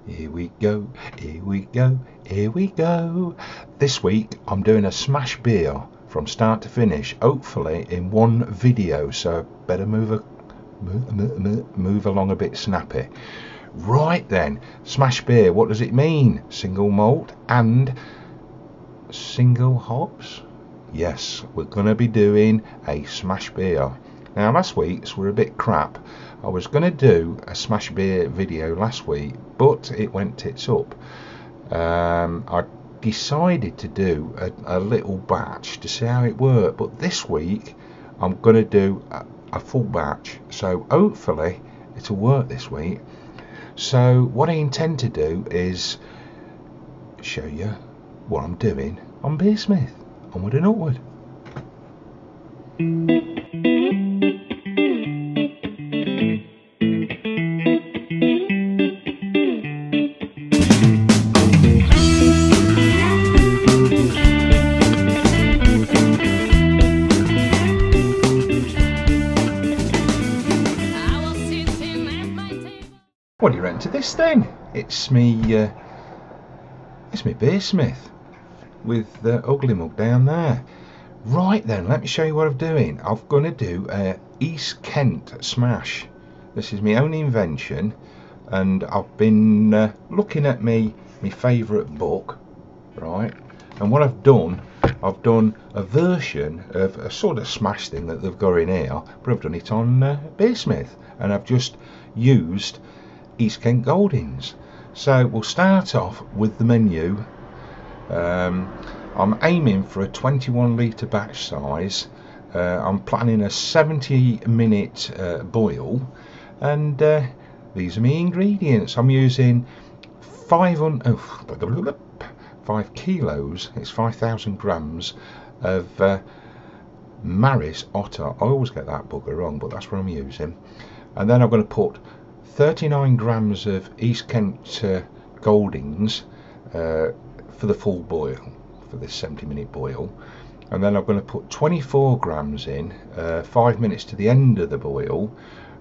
Here we go, here we go, here we go. This week I'm doing a smash beer from start to finish, hopefully in one video, so better move along a bit snappy. Right then, smash beer, what does it mean? Single malt and single hops? Yes, we're going to be doing a smash beer. Now last week's were a bit crap. I was going to do a smash beer video last week, but it went tits up. I decided to do a little batch to see how it worked, but this week I'm going to do a full batch, so hopefully it'll work this week. So what I intend to do is show you what I'm doing on Beersmith. Onward and upward. What do you reckon to this then? It's me Beersmith with the ugly mug down there. Right then, let me show you what I'm doing. I'm going to do a East Kent smash. This is my own invention, and I've been looking at my favourite book, right? And what I've done a version of a sort of smash thing that they've got in here, but I've done it on Beersmith, and I've just used East Kent Goldings. So we'll start off with the menu. I'm aiming for a 21 litre batch size. I'm planning a 70-minute boil, and these are my ingredients. I'm using 5 kilos, it's 5,000 grams of Maris Otter. I always get that bugger wrong, but that's what I'm using. And then I'm going to put 39 grams of East Kent Goldings for the full boil, for this 70-minute boil. And then I'm going to put 24 grams in, 5 minutes to the end of the boil.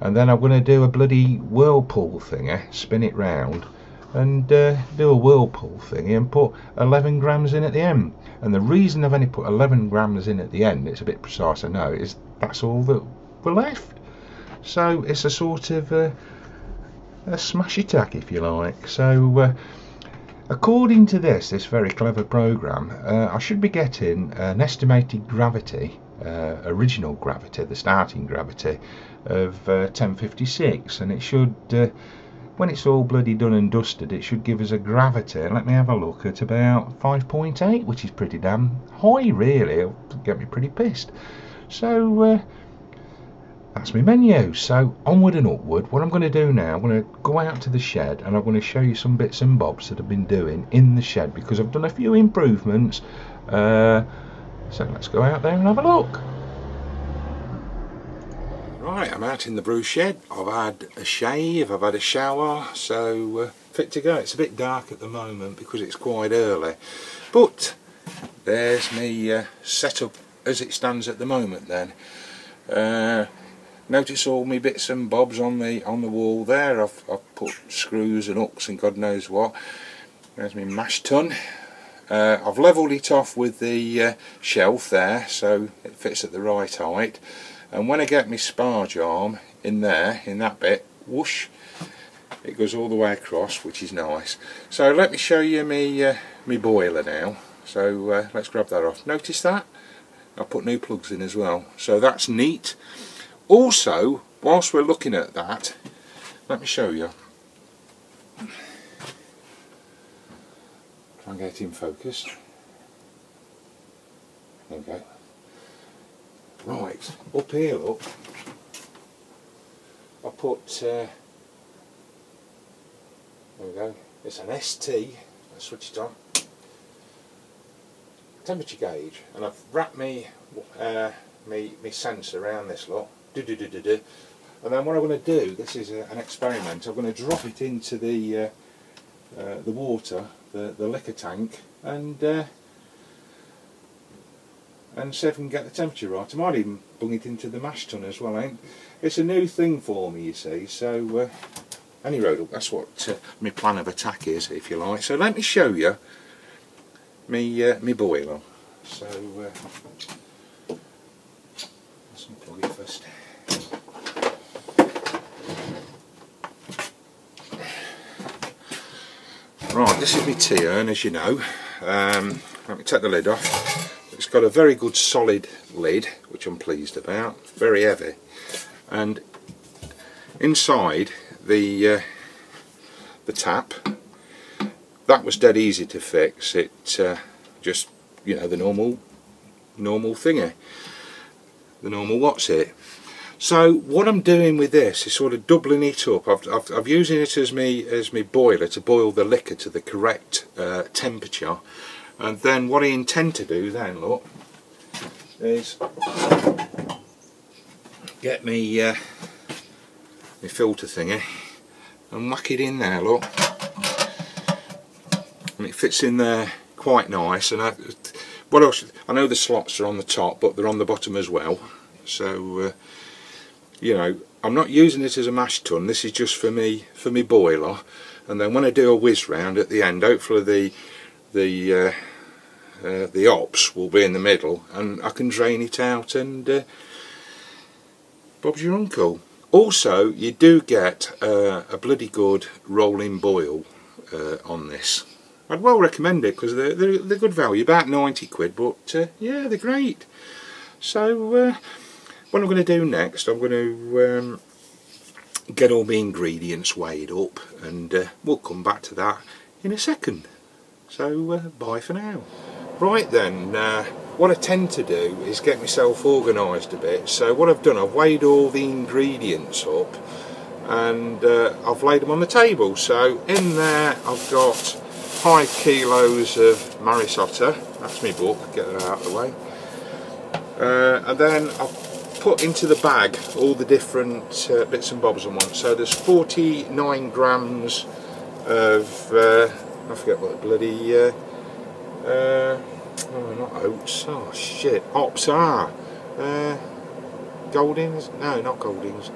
And then I'm going to do a bloody whirlpool thingy, spin it round, and do a whirlpool thingy and put 11 grams in at the end. And the reason I've only put 11 grams in at the end, it's a bit precise I know, is that's all that were left. So it's a sort of a smash attack, if you like. So according to this very clever program, I should be getting an estimated gravity, original gravity, the starting gravity of 1056, and it should, when it's all bloody done and dusted, it should give us a gravity, let me have a look, at about 5.8, which is pretty damn high really. It'll get me pretty pissed. So that's my menu. So onward and upward. What I'm going to do now, I'm going to go out to the shed and I'm going to show you some bits and bobs that I've been doing in the shed, because I've done a few improvements. So let's go out there and have a look. Right, I'm out in the brew shed. I've had a shave, I've had a shower, so fit to go. It's a bit dark at the moment because it's quite early, but there's me setup as it stands at the moment then. Notice all my bits and bobs on the wall there. I've put screws and hooks and God knows what. There's my mash tun. I've levelled it off with the shelf there so it fits at the right height. And when I get my sparge arm in there, in that bit, whoosh, it goes all the way across, which is nice. So let me show you my boiler now. So let's grab that off. Notice that? I've put new plugs in as well. So that's neat. Also, whilst we're looking at that, let me show you. Try and get it in focus. There we go. Right, up here, look. I put, there we go. It's an ST. Let's switch it on. Temperature gauge, and I've wrapped me sensor around this lot. And then what I'm going to do, this is an experiment, I'm going to drop it into the water, the liquor tank, and see if I can get the temperature right. I might even bung it into the mash tun as well. It's a new thing for me, you see, so any road up. That's what my plan of attack is, if you like. So let me show you me boiler. So let's unplug it first. Right, this is my tea urn, as you know. Let me take the lid off. It's got a very good solid lid, which I'm pleased about. Very heavy, and inside the tap, that was dead easy to fix. It just, you know, the normal thingy, the normal what's it. So what I'm doing with this is sort of doubling it up. I'm using it as me boiler to boil the liquor to the correct temperature, and then what I intend to do then, look, is get me my filter thingy and whack it in there, look, and it fits in there quite nice. And what else? I know the slots are on the top, but they're on the bottom as well. So you know, I'm not using it as a mash tun. This is just for me boiler, and then when I do a whiz round at the end, hopefully the ops will be in the middle, and I can drain it out, and Bob's your uncle. Also, you do get a bloody good rolling boil on this. I'd well recommend it, because they're good value, about 90 quid, but yeah, they're great. So what I'm going to do next, I'm going to get all my ingredients weighed up, and we'll come back to that in a second. So bye for now. Right then, what I tend to do is get myself organised a bit. So what I've done, I've weighed all the ingredients up, and I've laid them on the table. So in there I've got 5 kilos of Maris Otter, that's my book, get that out of the way, and then I've put into the bag all the different bits and bobs I want. So there's 49 grams of I forget what the bloody oh, not oats, oh shit, hops are Goldings, no, not Goldings,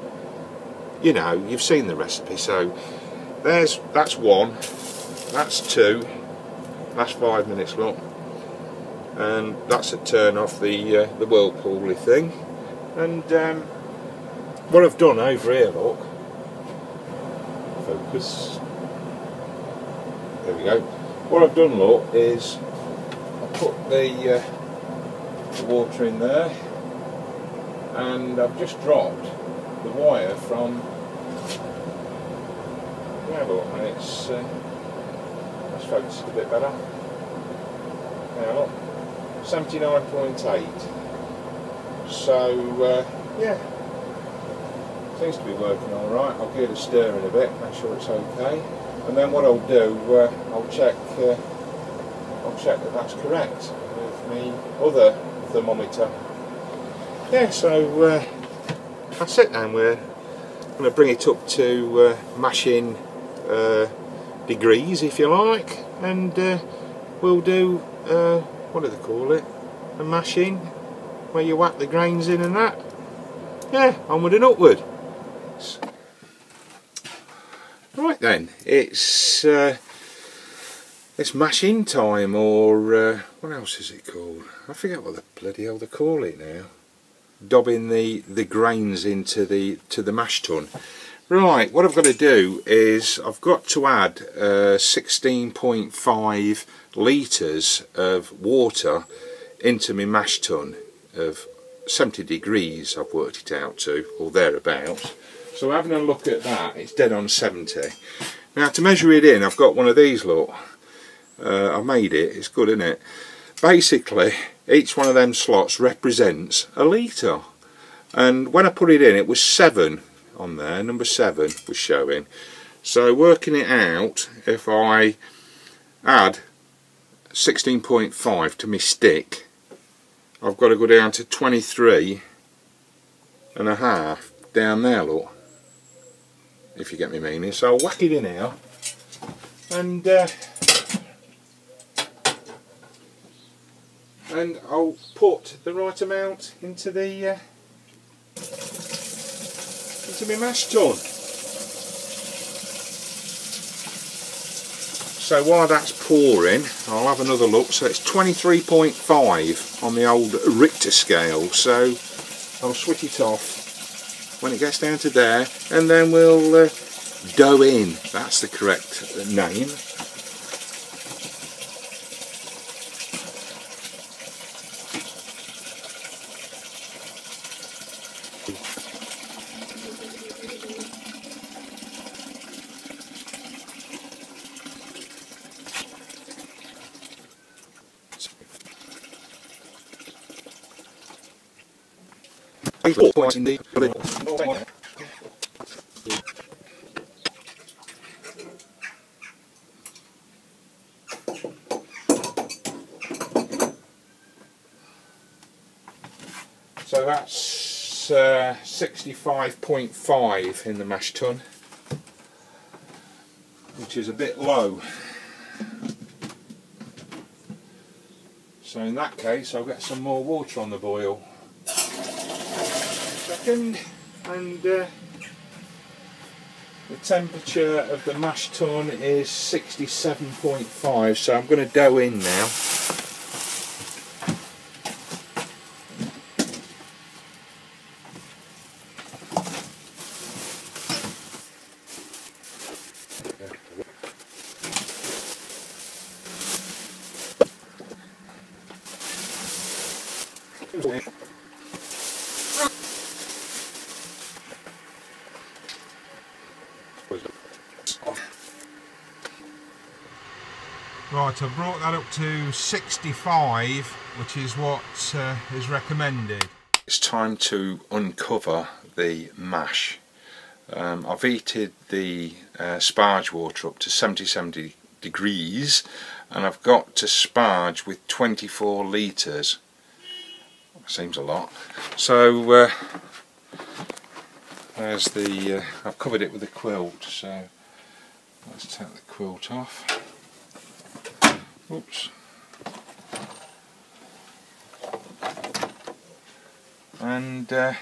you know, you've seen the recipe. So that's 1, that's 2, that's 5 minutes long, and that's a turn off the whirlpool-y thing. And what I've done over here, look, focus, there we go. What I've done, look, is I put the water in there, and I've just dropped the wire from, yeah, look, and it's, let's focus it a bit better. Now look, 79.8. So yeah, seems to be working all right. I'll give it a stir in a bit, make sure it's okay, and then what I'll do, I'll check that that's correct with my other thermometer. Yeah, so that's it. Then we're going to bring it up to mashing degrees, if you like, and we'll do what do they call it? A mashing, where you whack the grains in and that. Yeah, onward and upward. Right then, it's mashing time, or what else is it called? I forget what the bloody hell they call it now. Dobbing the grains into the mash tun. Right, what I've got to do is I've got to add 16.5 litres of water into my mash tun of 70 degrees. I've worked it out to, or thereabouts. So having a look at that, it's dead on 70. Now to measure it in, I've got one of these, look. I made it, it's good, isn't it? Basically, each one of them slots represents a litre. And when I put it in, it was 7 on there, number 7 was showing. So working it out, if I add 16.5 to my stick, I've got to go down to 23.5 down there, look, if you get me meaning. So I'll whack it in here, and I'll put the right amount into the into my mash tun. So while that's pouring, I'll have another look. So it's 23.5 on the old Richter scale. So I'll switch it off when it gets down to there, and then we'll dough in. That's the correct name. So that's 65.5 in the mash tun, which is a bit low. So in that case I'll get some more water on the boil. Second, and the temperature of the mash tun is 67.5, so I'm going to dough in now. Right, I've brought that up to 65, which is what is recommended. It's time to uncover the mash. I've heated the sparge water up to 70 degrees, and I've got to sparge with 24 litres. Seems a lot. So there's the I've covered it with a quilt, so let's take the quilt off. Oops. And what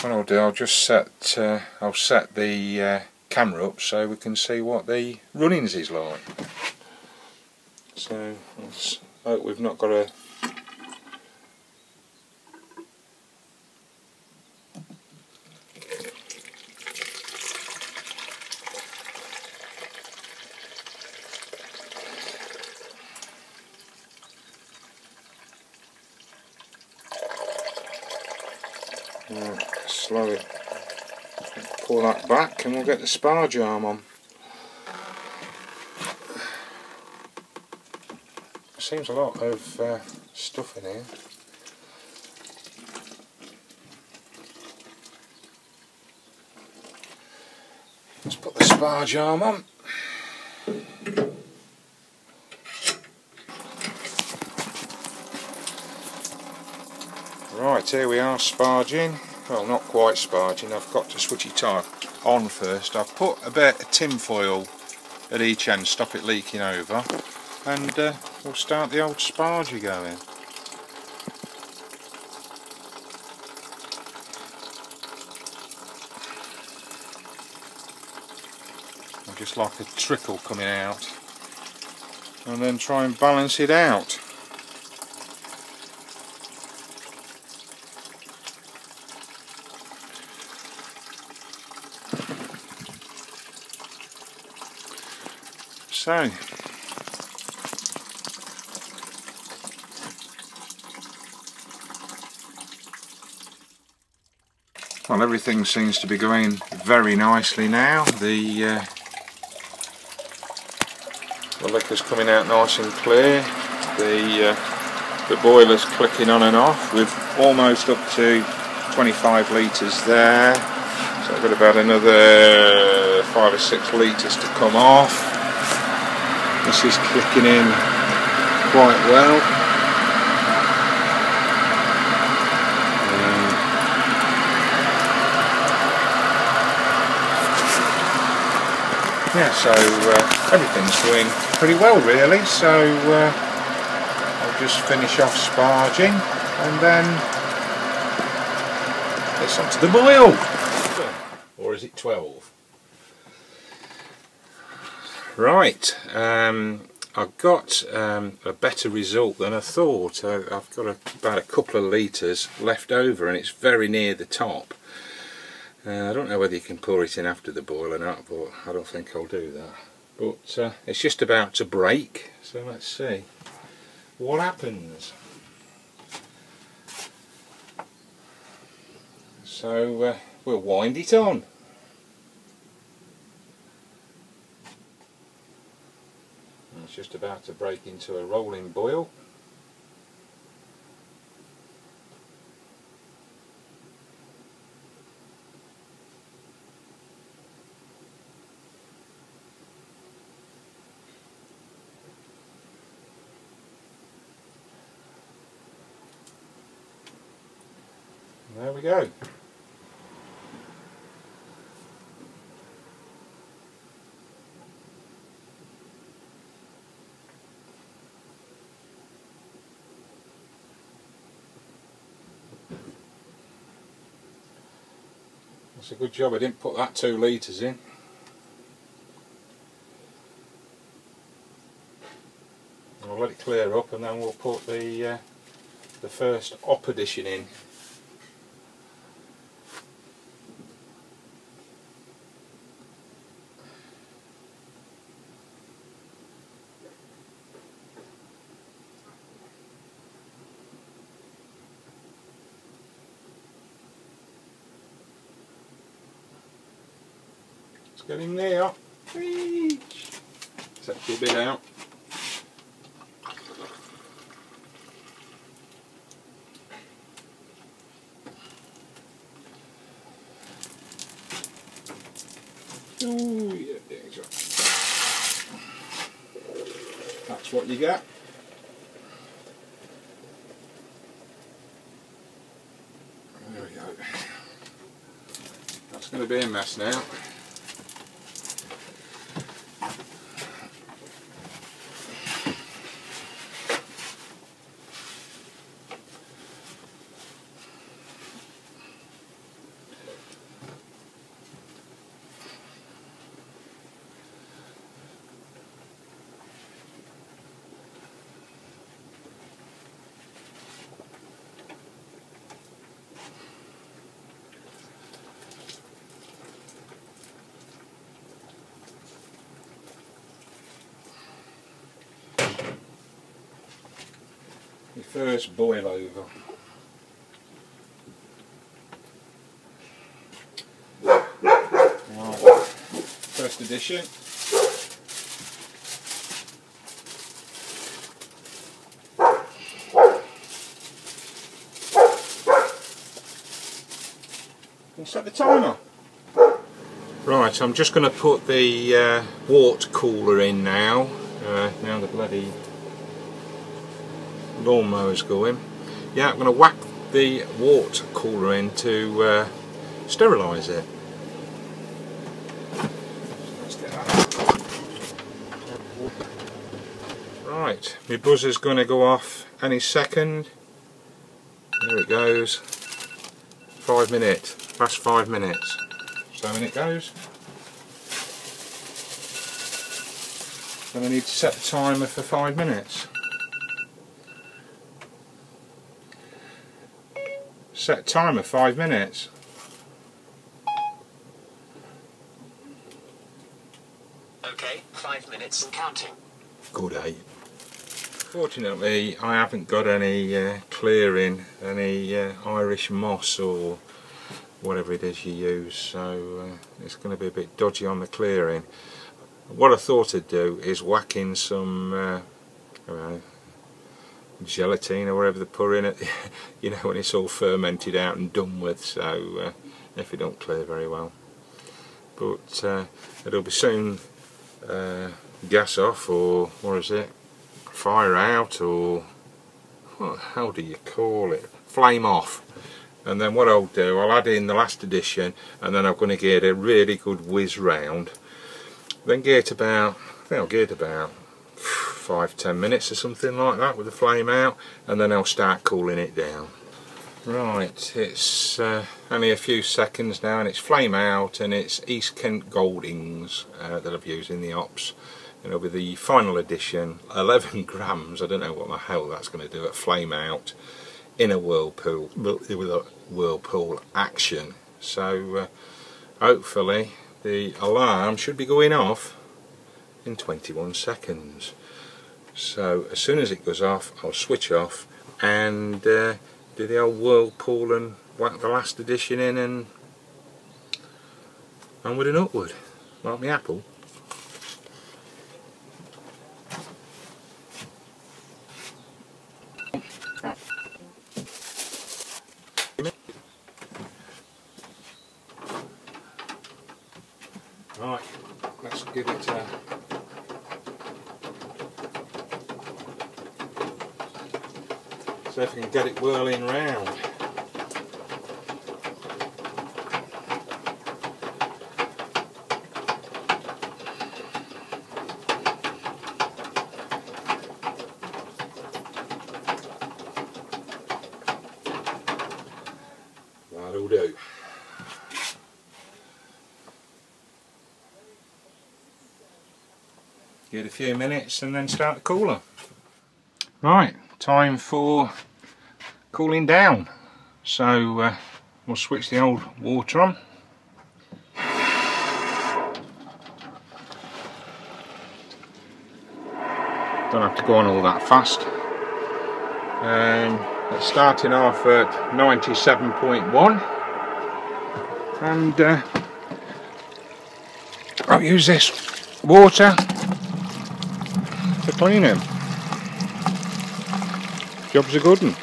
I'll do, I'll just set the camera up so we can see what the runnings is like. So let's hope we've not got a slow it, pull that back and we'll get the sparge arm on. Seems a lot of stuff in here. Let's put the sparge arm on. Right, here we are sparging. Well, not quite sparging, I've got to switch it on first. I've put a bit of tin foil at each end, stop it leaking over, and we'll start the old sparger going. Just like a trickle coming out, and then try and balance it out. So well, everything seems to be going very nicely now. The liquor's coming out nice and clear. The boiler's clicking on and off. We're almost up to 25 litres there. So I've got about another 5 or 6 litres to come off. This is clicking in quite well. Yeah, so everything's going pretty well really, so I'll just finish off sparging and then it's onto the boil. Or is it 12? Right, I've got a better result than I thought. I've got about a couple of litres left over, and it's very near the top. I don't know whether you can pour it in after the boil or not, but I don't think I'll do that. But it's just about to break, so let's see what happens. So we'll wind it on. It's just about to break into a rolling boil. There we go. It's a good job I didn't put that 2 litres in. I'll let it clear up and then we'll put the first op addition in. Get in there. Set you a bit out. Ooh, yeah, there that's what you get. There we go. That's going to be a mess now. The first boil over. Right. First edition. Can you set the timer? Right, I'm just going to put the wort cooler in now. Now the bloody lawnmower's going. Yeah, I'm going to whack the wort cooler in to sterilise it. Let's get that. Right, my buzzer's going to go off any second. There it goes. 5 minutes. Last 5 minutes. So in it goes. And I need to set the timer for 5 minutes. Set timer 5 minutes. Okay, 5 minutes and counting. Good, eh? Fortunately, I haven't got any clearing, any Irish moss or whatever it is you use, so it's going to be a bit dodgy on the clearing. What I thought I'd do is whack in some I don't know, gelatine or whatever they put in it, you know, when it's all fermented out and done with, so if it don't clear very well. But it'll be soon gas off, or what is it, fire out, or what, how do you call it, flame off. And then what I'll do, I'll add in the last edition, and then I'm going to get a really good whiz round. Then get about, I think I'll get about 5-10 minutes or something like that with the flame out, and then I'll start cooling it down. Right, it's only a few seconds now, and it's flame out, and it's East Kent Goldings that I've used in the ops. It'll be the final edition, 11 grams. I don't know what the hell that's going to do at flame out in a whirlpool with a whirlpool action. So hopefully the alarm should be going off in 21 seconds. So as soon as it goes off, I'll switch off and do the old whirlpool and whack the last edition in and onward and upward, like my apple. Right, let's give it a see if I can get it whirling round. That'll do. Give it a few minutes and then start the cooler. Right, time for cooling down. So we'll switch the old water on. Don't have to go on all that fast. And it's starting off at 97.1, and I'll use this water to clean him. Job's a good one.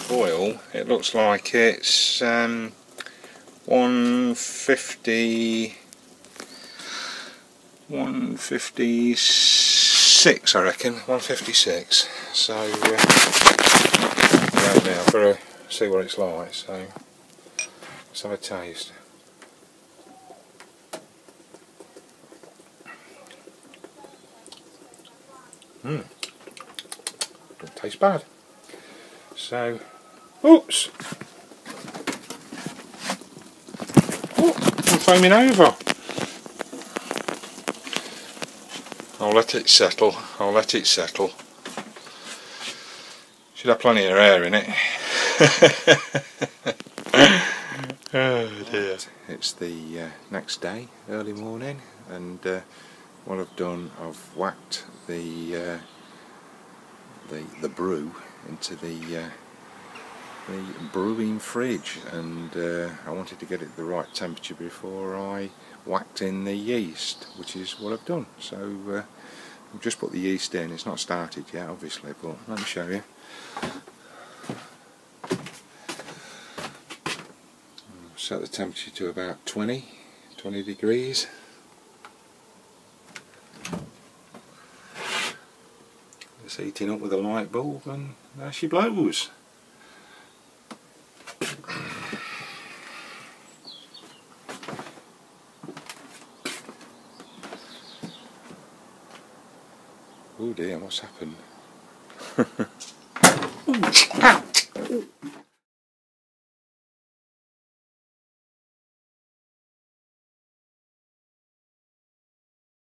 Oil, it looks like it's 156 I reckon, 156. So yeah, I've got to see what it's like, so let's have a taste. Don't taste bad. So, oops! Oh, I'm foaming over. I'll let it settle. I'll let it settle. Should have plenty of air in it. Oh dear. It's the next day, early morning, and what I've done, I've whacked the brew into the brewing fridge, and I wanted to get it the right temperature before I whacked in the yeast, which is what I've done. So I've just put the yeast in. It's not started yet obviously, but let me show you. Set the temperature to about 20 degrees. It's heating up with a light bulb, and there she blows. Oh dear, what's happened? Ow!